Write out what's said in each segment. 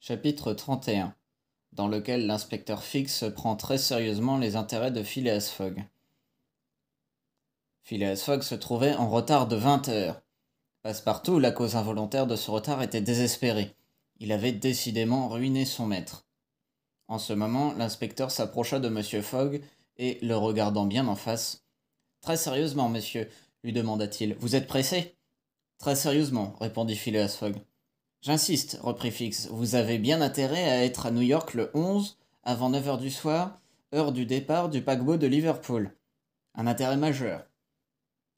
Chapitre 31, dans lequel l'inspecteur Fix prend très sérieusement les intérêts de Phileas Fogg. Phileas Fogg se trouvait en retard de 20 heures. Passepartout, la cause involontaire de ce retard, était désespéré. Il avait décidément ruiné son maître. En ce moment, l'inspecteur s'approcha de M. Fogg et, le regardant bien en face, « Très sérieusement, monsieur, lui demanda-t-il, vous êtes pressé ?»« Très sérieusement, répondit Phileas Fogg. J'insiste, reprit Fix, vous avez bien intérêt à être à New York le 11, avant 9 heures du soir, heure du départ du paquebot de Liverpool. Un intérêt majeur.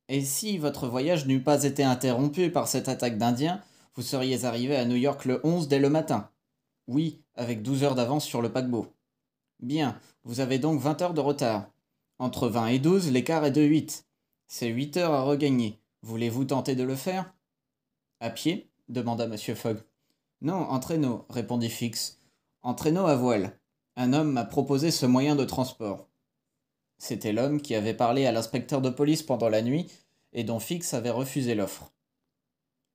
Et si votre voyage n'eût pas été interrompu par cette attaque d'Indiens, vous seriez arrivé à New York le 11 dès le matin. Oui, avec 12 heures d'avance sur le paquebot. Bien, vous avez donc 20 heures de retard. Entre 20 et 12, l'écart est de 8. C'est 8 heures à regagner. Voulez-vous tenter de le faire ? À pied ? Demanda M. Fogg. Non, en traîneau, répondit Fix. En traîneau à voile. Un homme m'a proposé ce moyen de transport. C'était l'homme qui avait parlé à l'inspecteur de police pendant la nuit et dont Fix avait refusé l'offre.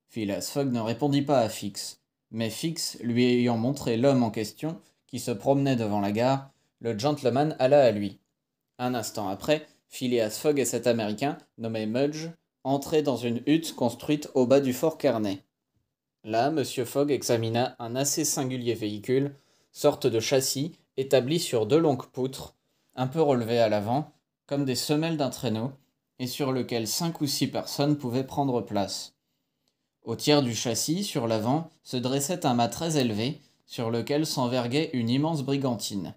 Phileas Fogg ne répondit pas à Fix, mais Fix, lui ayant montré l'homme en question, qui se promenait devant la gare, le gentleman alla à lui. Un instant après, Phileas Fogg et cet Américain, nommé Mudge, entraient dans une hutte construite au bas du fort Kearney. Là, M. Fogg examina un assez singulier véhicule, sorte de châssis, établi sur deux longues poutres, un peu relevées à l'avant, comme des semelles d'un traîneau, et sur lequel 5 ou 6 personnes pouvaient prendre place. Au tiers du châssis, sur l'avant, se dressait un mât très élevé, sur lequel s'enverguait une immense brigantine.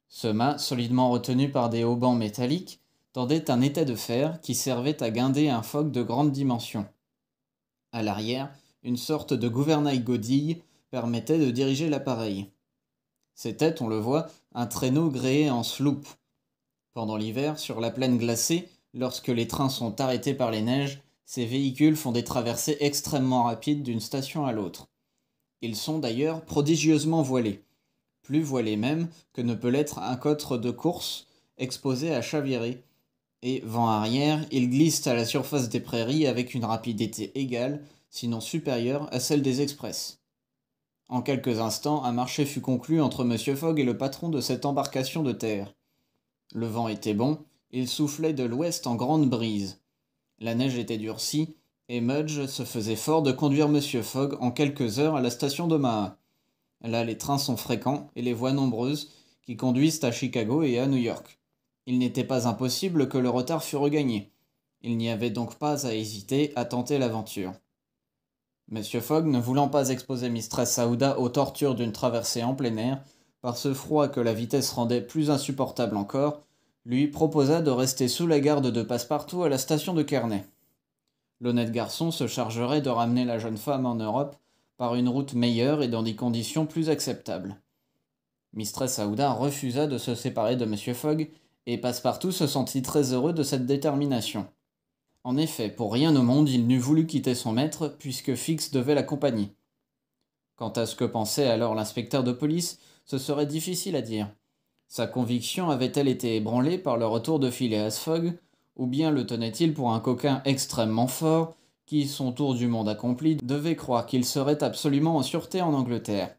Ce mât, solidement retenu par des haubans métalliques, tendait un étai de fer qui servait à guinder un foc de grande dimension. À l'arrière, une sorte de gouvernail godille permettait de diriger l'appareil. C'était, on le voit, un traîneau gréé en sloop. Pendant l'hiver, sur la plaine glacée, lorsque les trains sont arrêtés par les neiges, ces véhicules font des traversées extrêmement rapides d'une station à l'autre. Ils sont d'ailleurs prodigieusement voilés, plus voilés même que ne peut l'être un cotre de course exposé à chavirer, et, vent arrière, ils glissent à la surface des prairies avec une rapidité égale, sinon supérieure, à celle des express. En quelques instants, un marché fut conclu entre M. Fogg et le patron de cette embarcation de terre. Le vent était bon, il soufflait de l'ouest en grande brise. La neige était durcie, et Mudge se faisait fort de conduire M. Fogg en quelques heures à la station d'Omaha. Là, les trains sont fréquents et les voies nombreuses qui conduisent à Chicago et à New York. Il n'était pas impossible que le retard fût regagné. Il n'y avait donc pas à hésiter à tenter l'aventure. M. Fogg, ne voulant pas exposer Mistress Aouda aux tortures d'une traversée en plein air, par ce froid que la vitesse rendait plus insupportable encore, lui proposa de rester sous la garde de Passepartout à la station de Kearney. L'honnête garçon se chargerait de ramener la jeune femme en Europe par une route meilleure et dans des conditions plus acceptables. Mistress Aouda refusa de se séparer de M. Fogg, et Passepartout se sentit très heureux de cette détermination. En effet, pour rien au monde il n'eût voulu quitter son maître, puisque Fix devait l'accompagner. Quant à ce que pensait alors l'inspecteur de police, ce serait difficile à dire. Sa conviction avait-elle été ébranlée par le retour de Phileas Fogg, ou bien le tenait-il pour un coquin extrêmement fort, qui, son tour du monde accompli, devait croire qu'il serait absolument en sûreté en Angleterre.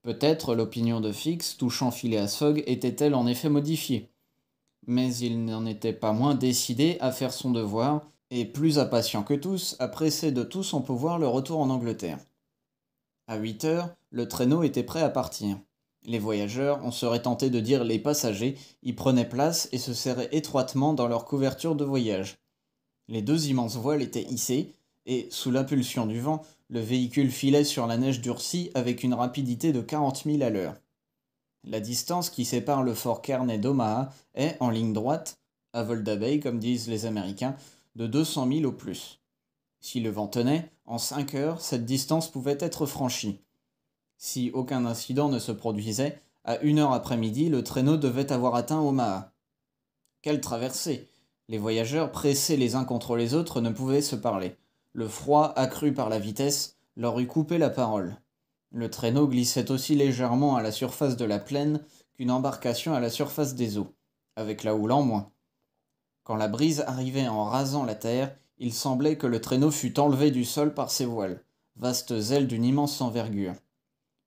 Peut-être l'opinion de Fix touchant Phileas Fogg était-elle en effet modifiée. Mais il n'en était pas moins décidé à faire son devoir, et plus impatient que tous, à presser de tout son pouvoir le retour en Angleterre. À 8 heures, le traîneau était prêt à partir. Les voyageurs, on serait tenté de dire les passagers, y prenaient place et se serraient étroitement dans leur couverture de voyage. Les deux immenses voiles étaient hissées, et, sous l'impulsion du vent, le véhicule filait sur la neige durcie avec une rapidité de 40 milles à l'heure. La distance qui sépare le fort Kearney d'Omaha est, en ligne droite, à vol d'abeille comme disent les Américains, de 200 milles au plus. Si le vent tenait, en 5 heures, cette distance pouvait être franchie. Si aucun incident ne se produisait, à 1 heure après-midi, le traîneau devait avoir atteint Omaha. Quelle traversée! Les voyageurs, pressés les uns contre les autres, ne pouvaient se parler. Le froid, accru par la vitesse, leur eût coupé la parole. Le traîneau glissait aussi légèrement à la surface de la plaine qu'une embarcation à la surface des eaux, avec la houle en moins. Quand la brise arrivait en rasant la terre, il semblait que le traîneau fût enlevé du sol par ses voiles, vastes ailes d'une immense envergure.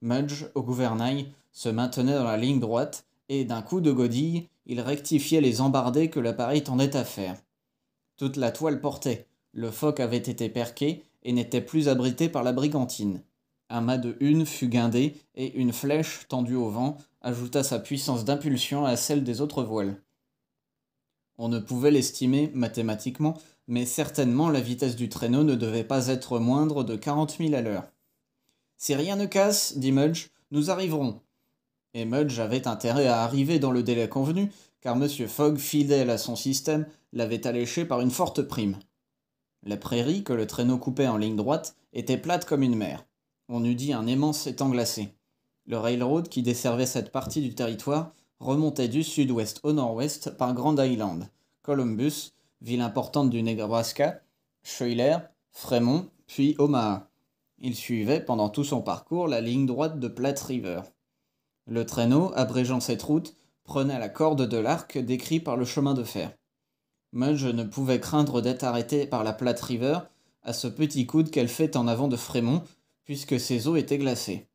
Mudge, au gouvernail, se maintenait dans la ligne droite, et d'un coup de godille, il rectifiait les embardées que l'appareil tendait à faire. Toute la toile portait, le foc avait été perqué et n'était plus abrité par la brigantine. Un mât de hune fut guindé, et une flèche, tendue au vent, ajouta sa puissance d'impulsion à celle des autres voiles. On ne pouvait l'estimer mathématiquement, mais certainement la vitesse du traîneau ne devait pas être moindre de 40 milles à l'heure. Si rien ne casse, dit Mudge, nous arriverons. Et Mudge avait intérêt à arriver dans le délai convenu, car M. Fogg, fidèle à son système, l'avait alléché par une forte prime. La prairie, que le traîneau coupait en ligne droite, était plate comme une mer. On eût dit un immense étang glacé. Le railroad qui desservait cette partie du territoire remontait du sud-ouest au nord-ouest par Grand Island, Columbus, ville importante du Nebraska, Schuyler, Fremont, puis Omaha. Il suivait pendant tout son parcours la ligne droite de Platte River. Le traîneau, abrégeant cette route, prenait la corde de l'arc décrit par le chemin de fer. Mudge ne pouvait craindre d'être arrêté par la Platte River à ce petit coude qu'elle fait en avant de Fremont, puisque ses eaux étaient glacées.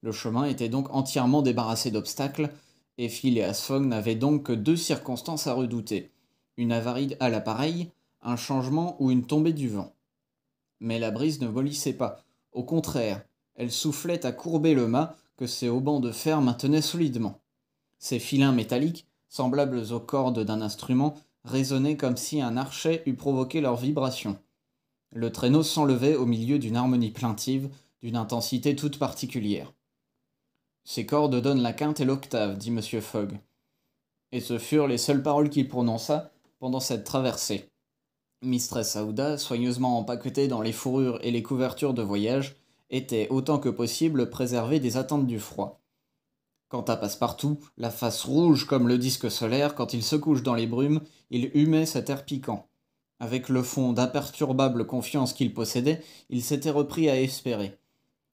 Le chemin était donc entièrement débarrassé d'obstacles, et Phileas Fogg n'avait donc que deux circonstances à redouter, une avarie à l'appareil, un changement ou une tombée du vent. Mais la brise ne mollissait pas, au contraire, elle soufflait à courber le mât que ses haubans de fer maintenaient solidement. Ces filins métalliques, semblables aux cordes d'un instrument, résonnaient comme si un archet eût provoqué leur vibration. Le traîneau s'enlevait au milieu d'une harmonie plaintive, d'une intensité toute particulière. Ces cordes donnent la quinte et l'octave, dit M. Fogg. Et ce furent les seules paroles qu'il prononça pendant cette traversée. Mistress Aouda, soigneusement empaquetée dans les fourrures et les couvertures de voyage, était autant que possible préservée des attentes du froid. Quant à Passepartout, la face rouge comme le disque solaire, quand il se couche dans les brumes, il humait cet air piquant. Avec le fond d'imperturbable confiance qu'il possédait, il s'était repris à espérer.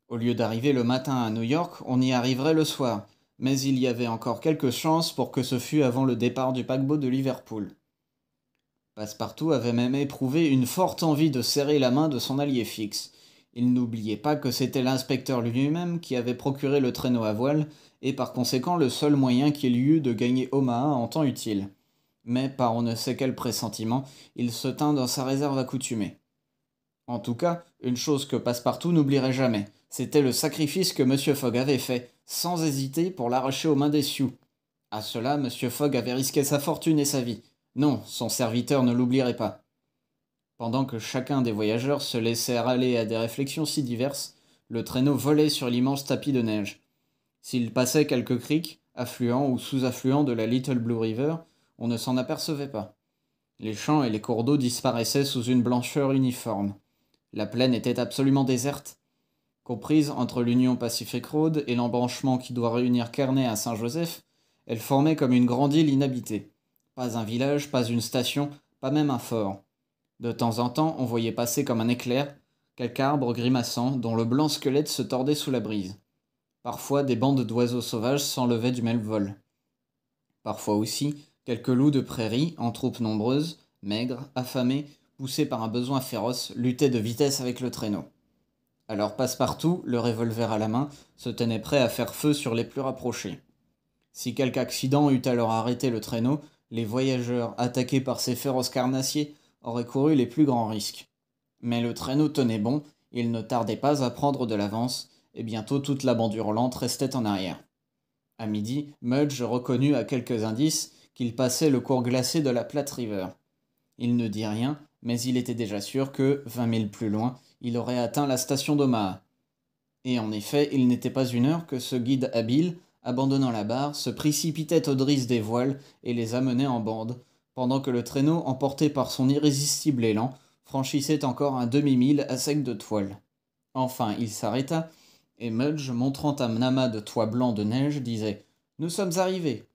Au lieu d'arriver le matin à New York, on y arriverait le soir, mais il y avait encore quelques chances pour que ce fût avant le départ du paquebot de Liverpool. Passepartout avait même éprouvé une forte envie de serrer la main de son allié fixe. Il n'oubliait pas que c'était l'inspecteur lui-même qui avait procuré le traîneau à voile, et par conséquent le seul moyen qu'il y eût de gagner Omaha en temps utile. Mais par on ne sait quel pressentiment, il se tint dans sa réserve accoutumée. En tout cas, une chose que Passepartout n'oublierait jamais, c'était le sacrifice que M. Fogg avait fait, sans hésiter, pour l'arracher aux mains des Sioux. À cela, M. Fogg avait risqué sa fortune et sa vie. Non, son serviteur ne l'oublierait pas. Pendant que chacun des voyageurs se laissait aller à des réflexions si diverses, le traîneau volait sur l'immense tapis de neige. S'il passait quelques criques, affluents ou sous-affluents de la Little Blue River, on ne s'en apercevait pas. Les champs et les cours d'eau disparaissaient sous une blancheur uniforme. La plaine était absolument déserte. Comprise entre l'Union Pacific Road et l'embranchement qui doit réunir Kearney à Saint-Joseph, elle formait comme une grande île inhabitée. Pas un village, pas une station, pas même un fort. De temps en temps, on voyait passer comme un éclair quelque arbre grimaçant dont le blanc squelette se tordait sous la brise. Parfois, des bandes d'oiseaux sauvages s'enlevaient du même vol. Parfois aussi, quelques loups de prairie, en troupes nombreuses, maigres, affamés, poussés par un besoin féroce, luttaient de vitesse avec le traîneau. Alors Passepartout, le revolver à la main, se tenait prêt à faire feu sur les plus rapprochés. Si quelque accident eût alors arrêté le traîneau, les voyageurs, attaqués par ces féroces carnassiers, auraient couru les plus grands risques. Mais le traîneau tenait bon, il ne tardait pas à prendre de l'avance, et bientôt toute la bande hurlante restait en arrière. À midi, Mudge reconnut à quelques indices qu'il passait le cours glacé de la Platte River. Il ne dit rien, mais il était déjà sûr que, 20 milles plus loin, il aurait atteint la station d'Omaha. Et en effet, il n'était pas une heure que ce guide habile, abandonnant la barre, se précipitait aux drisses des voiles et les amenait en bande, pendant que le traîneau, emporté par son irrésistible élan, franchissait encore un demi-mille à sec de toile. Enfin, il s'arrêta, et Mudge, montrant un amas de toit blanc de neige, disait « Nous sommes arrivés !»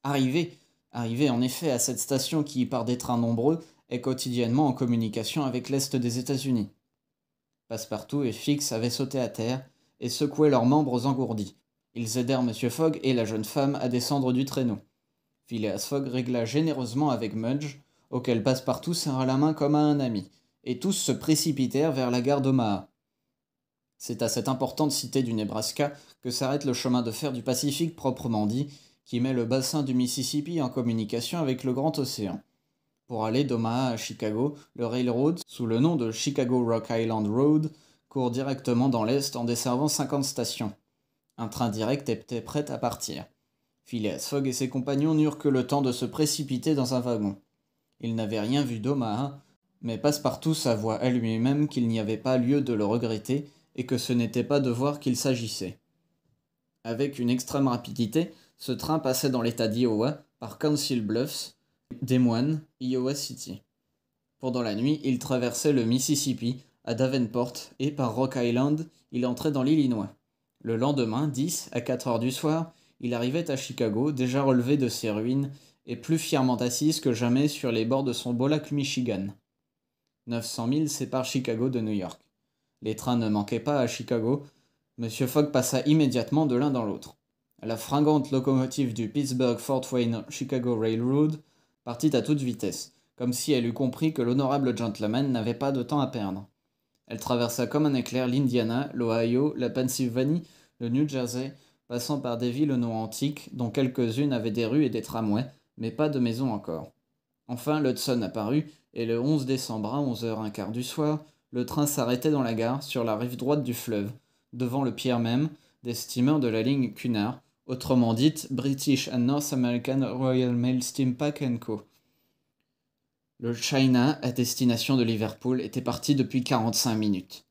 Arrivés, arrivés en effet à cette station qui, par des trains nombreux, est quotidiennement en communication avec l'Est des États-Unis. Passepartout et Fix avaient sauté à terre et secouaient leurs membres engourdis. Ils aidèrent M. Fogg et la jeune femme à descendre du traîneau. Phileas Fogg régla généreusement avec Mudge, auquel Passepartout serra la main comme à un ami, et tous se précipitèrent vers la gare d'Omaha. C'est à cette importante cité du Nebraska que s'arrête le chemin de fer du Pacifique proprement dit, qui met le bassin du Mississippi en communication avec le grand océan. Pour aller d'Omaha à Chicago, le railroad, sous le nom de Chicago Rock Island Road, court directement dans l'est en desservant 50 stations. Un train direct était prêt à partir. Phileas Fogg et ses compagnons n'eurent que le temps de se précipiter dans un wagon. Ils n'avaient rien vu d'Omaha, mais Passepartout s'avoua à lui-même qu'il n'y avait pas lieu de le regretter et que ce n'était pas de voir qu'il s'agissait. Avec une extrême rapidité, ce train passait dans l'état d'Iowa par Council Bluffs, Des Moines, Iowa City. Pendant la nuit, il traversait le Mississippi à Davenport et par Rock Island, il entrait dans l'Illinois. Le lendemain, 10 à 4 heures du soir, il arrivait à Chicago, déjà relevé de ses ruines et plus fièrement assise que jamais sur les bords de son beau lac Michigan. 900 milles séparent Chicago de New York. Les trains ne manquaient pas à Chicago. Monsieur Fogg passa immédiatement de l'un dans l'autre. La fringante locomotive du Pittsburgh-Fort Wayne Chicago Railroad partit à toute vitesse, comme si elle eût compris que l'honorable gentleman n'avait pas de temps à perdre. Elle traversa comme un éclair l'Indiana, l'Ohio, la Pennsylvanie, le New Jersey, passant par des villes aux noms antiques, dont quelques-unes avaient des rues et des tramways, mais pas de maisons encore. Enfin, l'Hudson apparut, et le 11 décembre à 11h15 du soir, le train s'arrêtait dans la gare, sur la rive droite du fleuve, devant le pier même des steamers de la ligne Cunard, autrement dite British and North American Royal Mail Steam Pack & Co. Le China, à destination de Liverpool, était parti depuis 45 minutes.